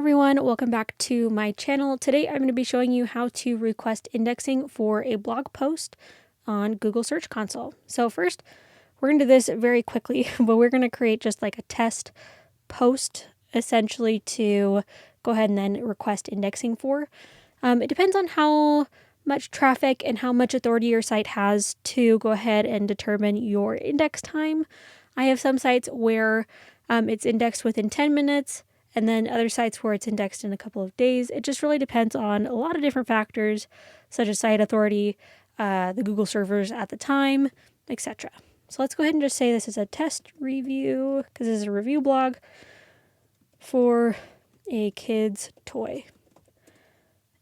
Everyone, welcome back to my channel. Today I'm going to be showing you how to request indexing for a blog post on Google Search Console. So first, we're going to do this very quickly, but we're going to create just like a test post essentially to go ahead and then request indexing for. It depends on how much traffic and how much authority your site has to go ahead and determine your index time. I have some sites where it's indexed within 10 minutes, and then other sites where it's indexed in a couple of days. It just really depends on a lot of different factors, such as site authority, the Google servers at the time, etc. So let's go ahead and just say this is a test review, because this is a review blog for a kid's toy.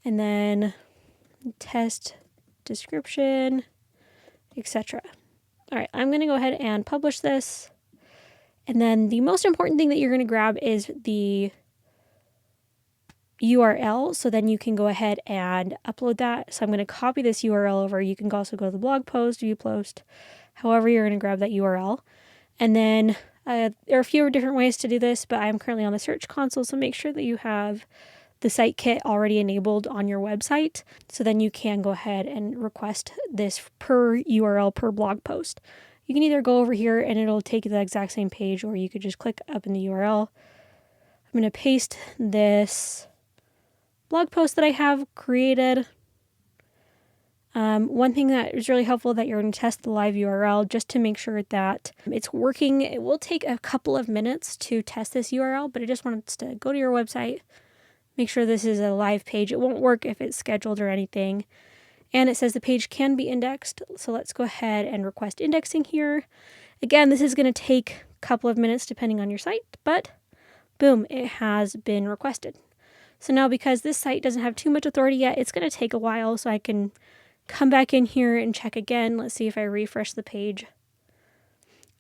And then test description, etc. All right, I'm going to go ahead and publish this. And then the most important thing that you're going to grab is the URL, so then you can go ahead and upload that. So I'm going to copy this URL over. You can also go to the blog post, view post, however you're going to grab that URL. And then there are a few different ways to do this, but I'm currently on the Search Console, so make sure that you have the site kit already enabled on your website, so then you can go ahead and request this per URL per blog post. You can either go over here and it'll take you to the exact same page, or you could just click up in the URL. I'm going to paste this blog post that I have created. One thing that is really helpful that you're going to test the live URL just to make sure that it's working. It will take a couple of minutes to test this URL, but I just want us to go to your website, make sure this is a live page. It won't work if it's scheduled or anything. And it says the page can be indexed. So let's go ahead and request indexing here. Again, this is going to take a couple of minutes depending on your site, but boom, it has been requested. So now because this site doesn't have too much authority yet, it's going to take a while, so I can come back in here and check again. Let's see if I refresh the page.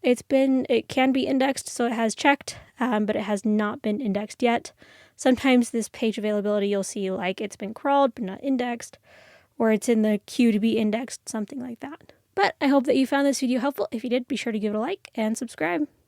It can be indexed, so it has checked, but it has not been indexed yet. Sometimes this page availability, you'll see like it's been crawled but not indexed, or it's in the queue to be indexed, something like that. But I hope that you found this video helpful. If you did, be sure to give it a like and subscribe.